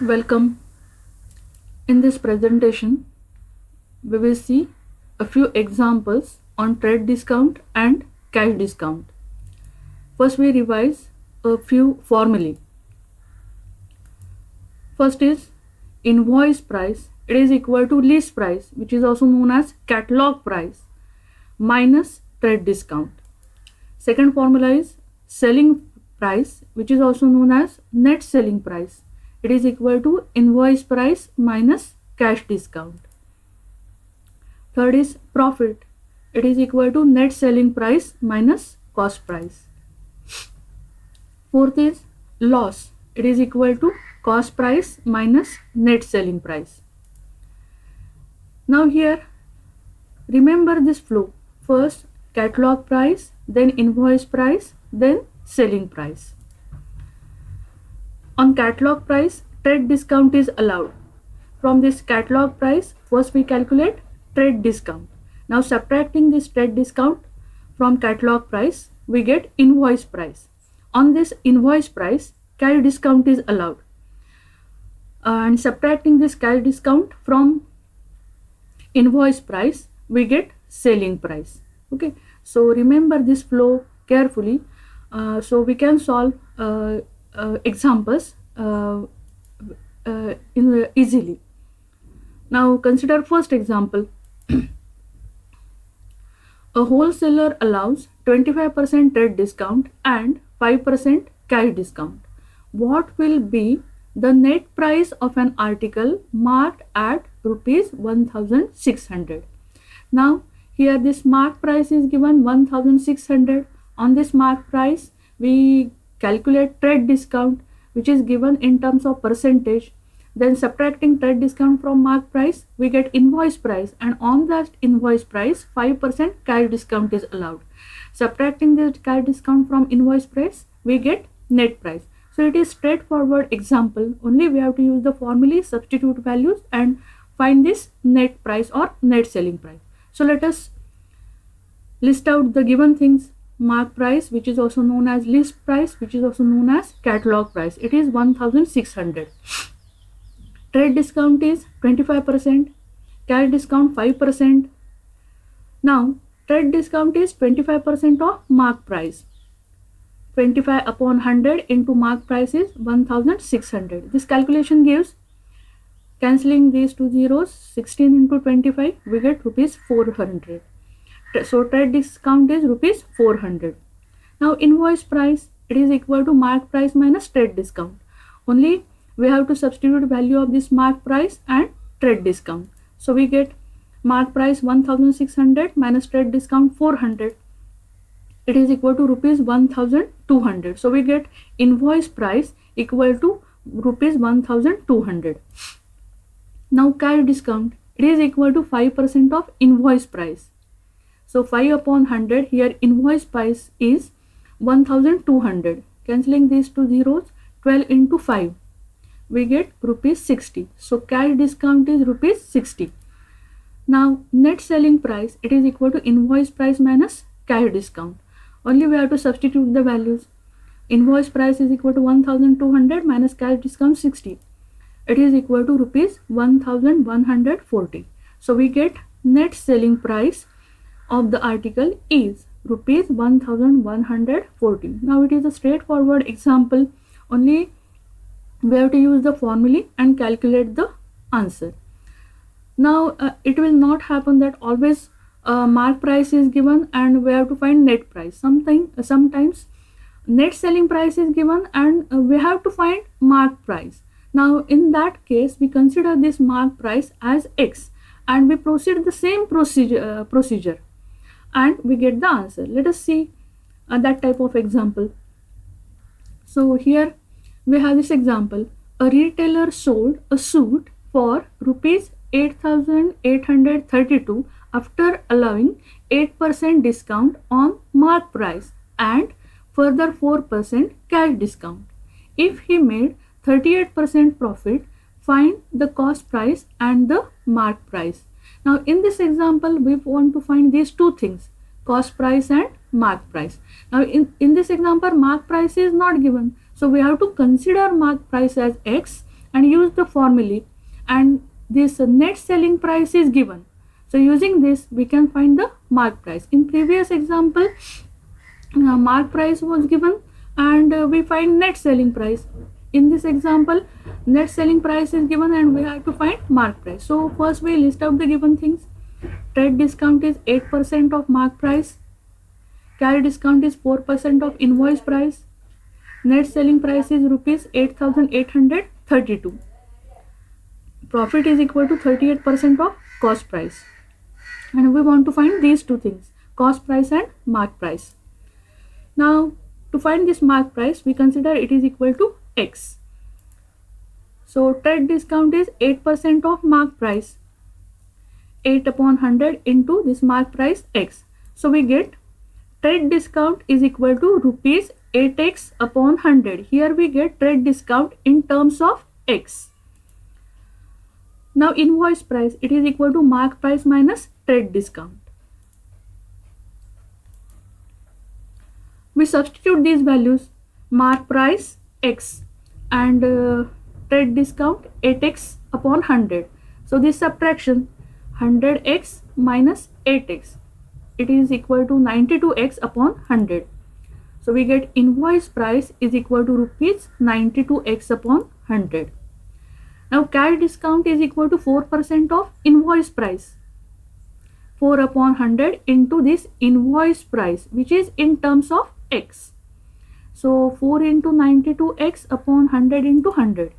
Welcome. In this presentation, we will see a few examples on trade discount and cash discount. First, we revise a few formulae. First is invoice price. It is equal to list price, which is also known as catalog price, minus trade discount. Second formula is selling price, which is also known as net selling price. It is equal to invoice price minus cash discount. Third is profit. It is equal to net selling price minus cost price. Fourth is loss. It is equal to cost price minus net selling price. Now here, remember this flow. First catalog price, then invoice price, then selling price. On catalog price, trade discount is allowed. From this catalog price, first we calculate trade discount. Now subtracting this trade discount from catalog price, we get invoice price. On this invoice price, cash discount is allowed. And subtracting this cash discount from invoice price, we get selling price. Okay, so remember this flow carefully, so we can solve examples easily. Now consider first example. A wholesaler allows 25% trade discount and 5% cash discount. What will be the net price of an article marked at rupees 1600? Now here this mark price is given 1600. On this mark price we calculate trade discount, which is given in terms of percentage. Then subtracting trade discount from mark price, we get invoice price, and on that invoice price 5% cash discount is allowed. Subtracting the cash discount from invoice price, we get net price. So it is straightforward example. Only we have to use the formulae, substitute values and find this net price or net selling price. So let us list out the given things. Mark price, which is also known as list price, which is also known as catalog price, it is 1600. Trade discount is 25%, cash discount 5%. Now trade discount is 25% of mark price. 25 upon 100 into mark price is 1600. This calculation gives, cancelling these two zeros, 16 into 25, we get rupees 400. So trade discount is rupees 400. Now invoice price, it is equal to mark price minus trade discount. Only we have to substitute value of this mark price and trade discount. So we get mark price 1600 minus trade discount 400. It is equal to rupees 1200. So we get invoice price equal to rupees 1200. Now cash discount, it is equal to 5% of invoice price. So 5 upon 100, here invoice price is 1200. Cancelling these two zeros, 12 into 5, we get rupees 60. So cash discount is rupees 60. Now net selling price, it is equal to invoice price minus cash discount. Only we have to substitute the values. Invoice price is equal to 1200 minus cash discount 60. It is equal to rupees 1140. So we get net selling price of the article is rupees 1140. Now it is a straightforward example. Only we have to use the formulae and calculate the answer. Now it will not happen that always mark price is given and we have to find net price. Sometimes net selling price is given and we have to find mark price. Now in that case we consider this mark price as X and we proceed the same procedure and we get the answer. Let us see that type of example. So here we have this example. A retailer sold a suit for rupees 8832 after allowing 8% discount on mark price and further 4% cash discount. If he made 38% profit, find the cost price and the mark price. Now in this example we want to find these two things, cost price and mark price. Now in this example mark price is not given, so we have to consider mark price as X and use the formula, and this net selling price is given. So using this we can find the mark price. In previous example, mark price was given and we find net selling price. In this example, net selling price is given and we have to find mark price. So first we list out the given things. Trade discount is 8% of mark price. Carry discount is 4% of invoice price. Net selling price is rupees 8,832. Profit is equal to 38% of cost price. And we want to find these two things, cost price and mark price. Now to find this mark price, we consider it is equal to X. So trade discount is 8% of mark price. 8 upon 100 into this mark price X. So we get trade discount is equal to rupees 8x upon 100. Here we get trade discount in terms of X. Now invoice price, it is equal to mark price minus trade discount. We substitute these values, mark price X and trade discount 8x upon 100. So this subtraction 100x minus 8x, it is equal to 92x upon 100. So we get invoice price is equal to rupees 92x upon 100. Now carry discount is equal to 4% of invoice price. 4 upon 100 into this invoice price, which is in terms of X. So 4 into 92x upon 100 into 100.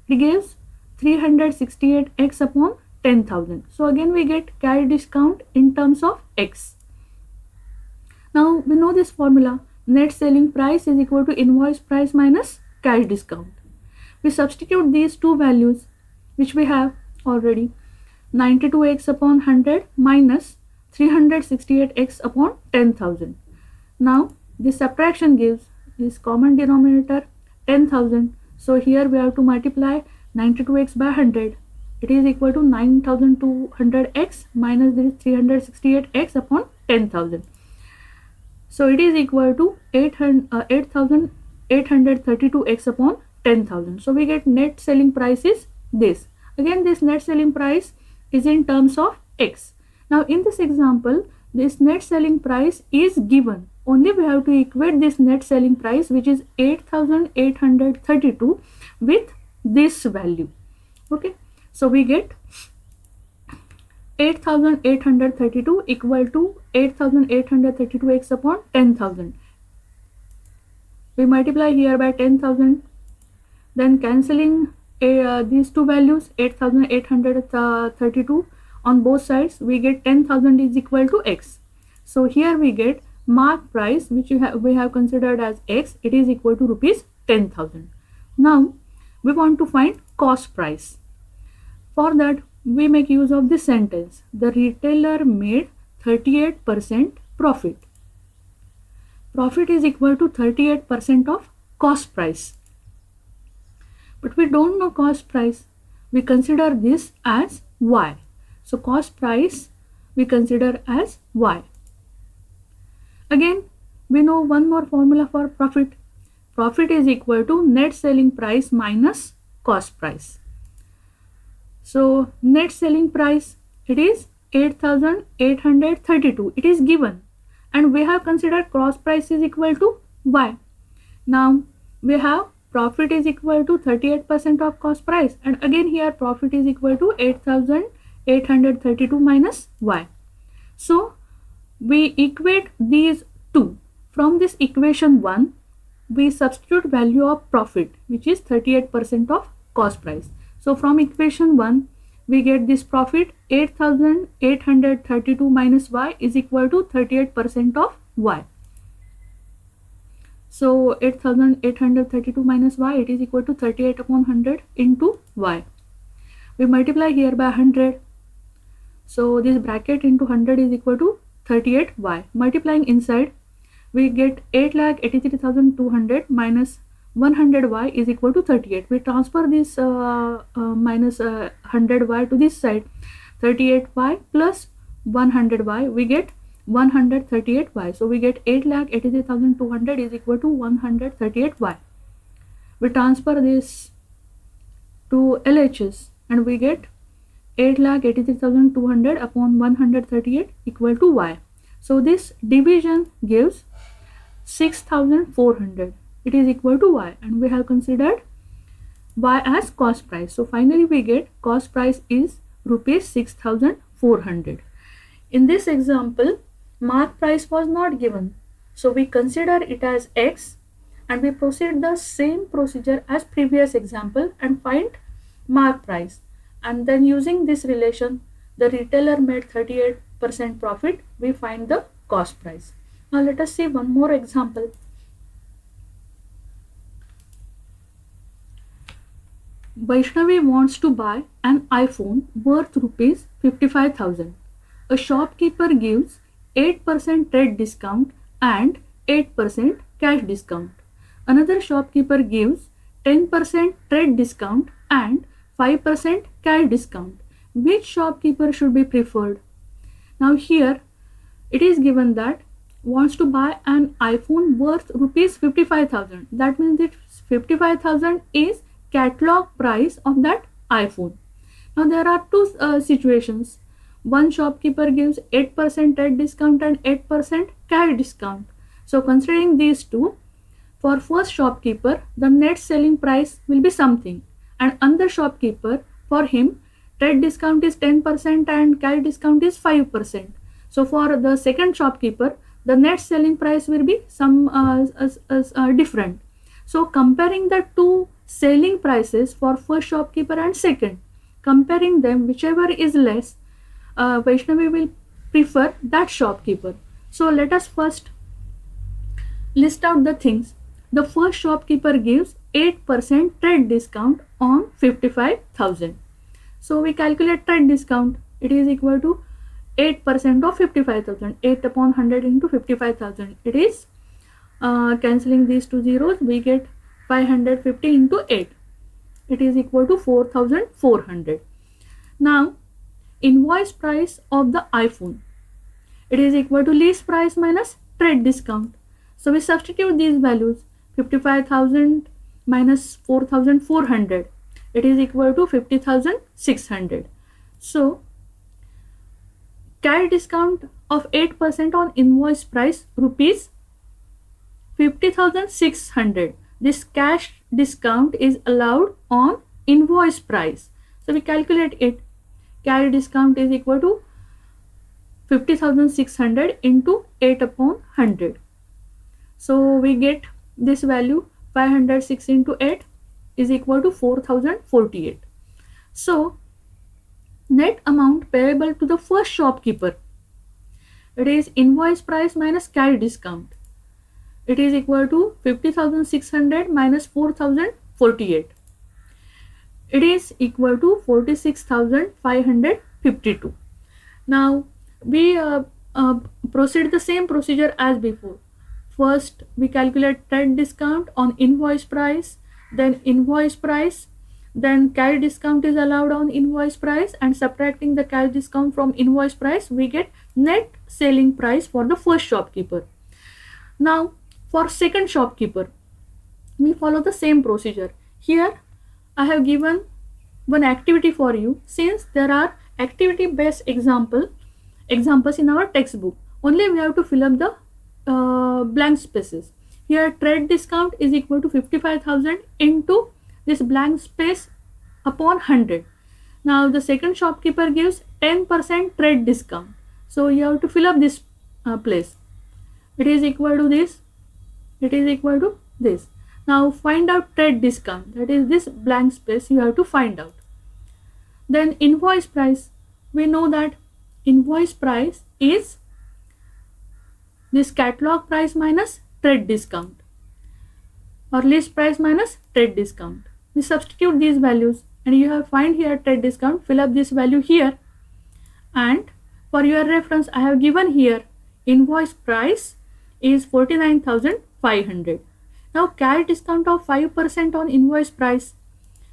It gives 368x upon 10,000. So again we get carry discount in terms of X. Now we know this formula, net selling price is equal to invoice price minus carry discount. We substitute these two values which we have already, 92x upon 100 minus 368x upon 10,000. Now this subtraction gives this common denominator 10,000. So here we have to multiply 92x by 100. It is equal to 9200x minus this 368x upon 10,000. So it is equal to 8,832x upon 10,000. So we get net selling price is this. Again this net selling price is in terms of X. Now in this example, this net selling price is given. Only we have to equate this net selling price, which is 8,832, with this value. Okay. So we get 8,832 equal to 8,832x upon 10,000. We multiply here by 10,000. Then cancelling these two values, 8,832 on both sides, we get 10,000 is equal to X. So here we get mark price, which we have considered as X. It is equal to rupees 10,000. Now we want to find cost price. For that we make use of this sentence, the retailer made 38% profit. Profit is equal to 38% of cost price. But we don't know cost price. We consider this as Y. So cost price we consider as Y. Again we know one more formula for profit. Profit is equal to net selling price minus cost price. So net selling price, it is 8,832. It is given and we have considered cost price is equal to Y. Now we have profit is equal to 38% of cost price, and again here profit is equal to 8,832 minus Y. So we equate these two. From this equation 1, we substitute value of profit, which is 38% of cost price. So from equation 1 we get this profit 8,832 minus Y is equal to 38% of Y. So 8,832 minus Y, it is equal to 38 upon 100 into Y. We multiply here by 100. So this bracket into 100 is equal to 38Y. Multiplying inside, we get 8,83,200 minus 100Y is equal to 38. We transfer this minus 100Y to this side. 38Y plus 100Y, we get 138Y. So we get 8,83,200 is equal to 138Y. We transfer this to LHS, and we get 8,83,200 upon 138 equal to Y. So this division gives 6,400. It is equal to Y, and we have considered Y as cost price. So finally we get cost price is rupees 6,400. In this example, mark price was not given. So we consider it as X and we proceed the same procedure as previous example and find mark price. And then using this relation, the retailer made 38% profit. We find the cost price. Now let us see one more example. Vaishnavi wants to buy an iPhone worth rupees 55,000. A shopkeeper gives 8% trade discount and 8% cash discount. Another shopkeeper gives 10% trade discount and 5% cash discount. Which shopkeeper should be preferred? Now here it is given that wants to buy an iPhone worth rupees 55,000. That means that 55,000 is catalog price of that iPhone. Now there are two situations. One shopkeeper gives 8% trade discount and 8% cash discount. So considering these two, for first shopkeeper the net selling price will be something, and another shopkeeper, for him trade discount is 10% and cash discount is 5%. So for the second shopkeeper the net selling price will be some different. So comparing the two selling prices for first shopkeeper and second, comparing them, whichever is less, Vaishnavi will prefer that shopkeeper. So let us first list out the things. The first shopkeeper gives 8% trade discount on 55,000. So we calculate trade discount. It is equal to 8% of 55,000. 8 upon 100 into 55,000. It is cancelling these two zeros, we get 550 into 8. It is equal to 4,400. Now invoice price of the iPhone. It is equal to list price minus trade discount. So we substitute these values. 55,000 minus 4,400. It is equal to 50,600. So cash discount of 8% on invoice price rupees 50,600. This cash discount is allowed on invoice price. So we calculate it. Cash discount is equal to 50,600 into 8 upon 100. So we get this value 506 into 8 is equal to 4,048. So net amount payable to the first shopkeeper, it is invoice price minus cash discount. It is equal to 50,600 minus 4,048. It is equal to 46,552. Now we proceed the same procedure as before. First we calculate trade discount on invoice price, then invoice price, then cash discount is allowed on invoice price, and subtracting the cash discount from invoice price we get net selling price for the first shopkeeper. Now for second shopkeeper we follow the same procedure. Here I have given one activity for you. Since there are activity based examples in our textbook, only we have to fill up the blank spaces. Here trade discount is equal to 55,000 into this blank space upon 100. Now the second shopkeeper gives 10% trade discount. So you have to fill up this place. It is equal to this. It is equal to this. Now find out trade discount. That is this blank space you have to find out. Then invoice price. We know that invoice price is this catalog price minus trade discount, or list price minus trade discount. We substitute these values and you have find here trade discount. Fill up this value here, and for your reference I have given here invoice price is 49,500. Now cash discount of 5% on invoice price,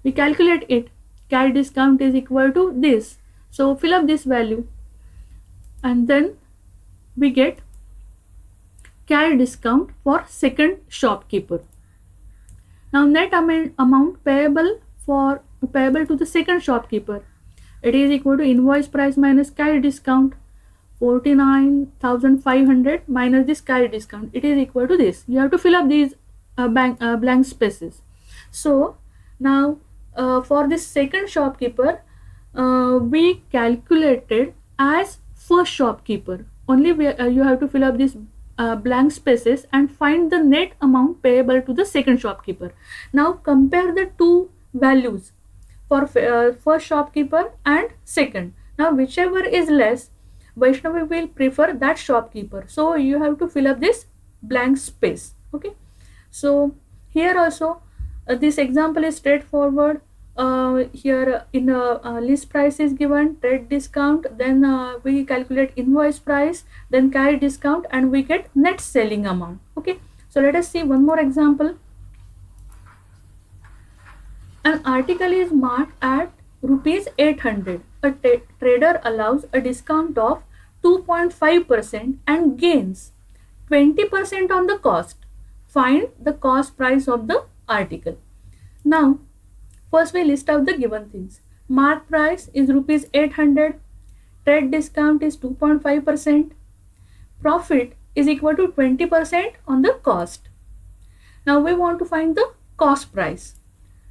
we calculate it. Cash discount is equal to this. So fill up this value and then we get cash discount for second shopkeeper. Now net amount payable payable to the second shopkeeper. It is equal to invoice price minus carry discount. 49,500 minus this carry discount. It is equal to this. You have to fill up these blank spaces. So now for this second shopkeeper, we calculated as first shopkeeper. Only you have to fill up these blank spaces and find the net amount payable to the second shopkeeper. Now compare the two values for first shopkeeper and second. Now whichever is less, Vaishnavi will prefer that shopkeeper. So you have to fill up this blank space. Okay. So here also this example is straightforward. Here in list price is given, trade discount, then we calculate invoice price, then carry discount, and we get net selling amount. Okay. So let us see one more example. An article is marked at rupees 800. A trader allows a discount of 2.5% and gains 20% on the cost. Find the cost price of the article. Now, first we list out the given things. Mark price is rupees 800. Trade discount is 2.5%. Profit is equal to 20% on the cost. Now we want to find the cost price.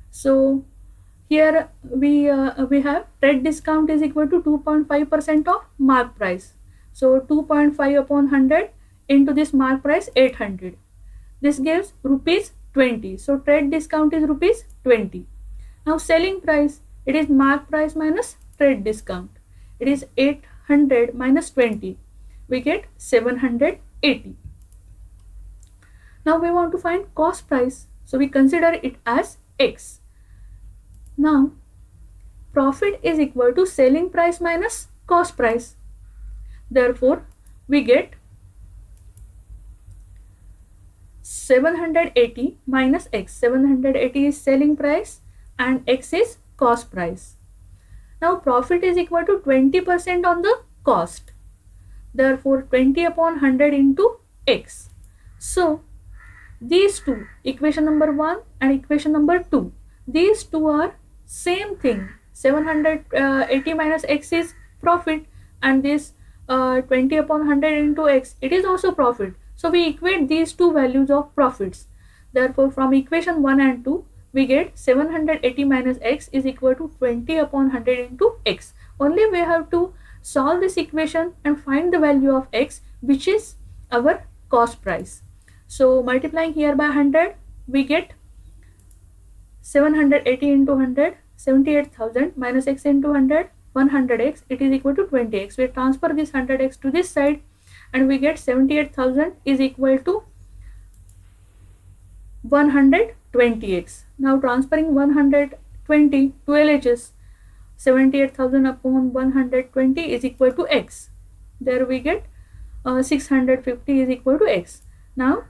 So here we have trade discount is equal to 2.5% of mark price. So 2.5 upon 100 into this mark price 800. This gives rupees 20. So trade discount is rupees 20. Now selling price, it is mark price minus trade discount. It is 800 minus 20. We get 780. Now we want to find cost price. So we consider it as X. Now profit is equal to selling price minus cost price. Therefore we get 780 minus X. 780 is selling price and X is cost price. Now profit is equal to 20% on the cost. Therefore 20 upon 100 into X. So these two, equation number 1 and equation number 2, these two are same thing. 780 minus X is profit, and this 20 upon 100 into X, it is also profit. So we equate these two values of profits. Therefore from equation 1 and 2, we get 780 minus X is equal to 20 upon 100 into X. Only we have to solve this equation and find the value of X, which is our cost price. So multiplying here by 100, we get 780 into 100, 78,000 minus X into 100, 100X, it is equal to 20X. We transfer this 100X to this side and we get 78,000 is equal to 120X. Now transferring 120 to LHS, 78,000 upon 120 is equal to X. There we get 650 is equal to X. Now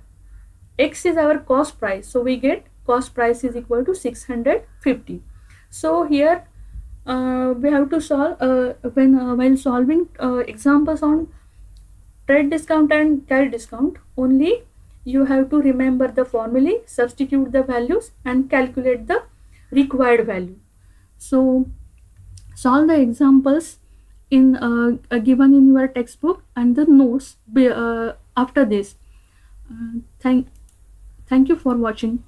X is our cost price, so we get cost price is equal to 650. So here we have to solve while solving examples on trade discount and carry discount, only you have to remember the formulae, substitute the values and calculate the required value. So solve the examples in given in your textbook and the notes after this. Thank you for watching.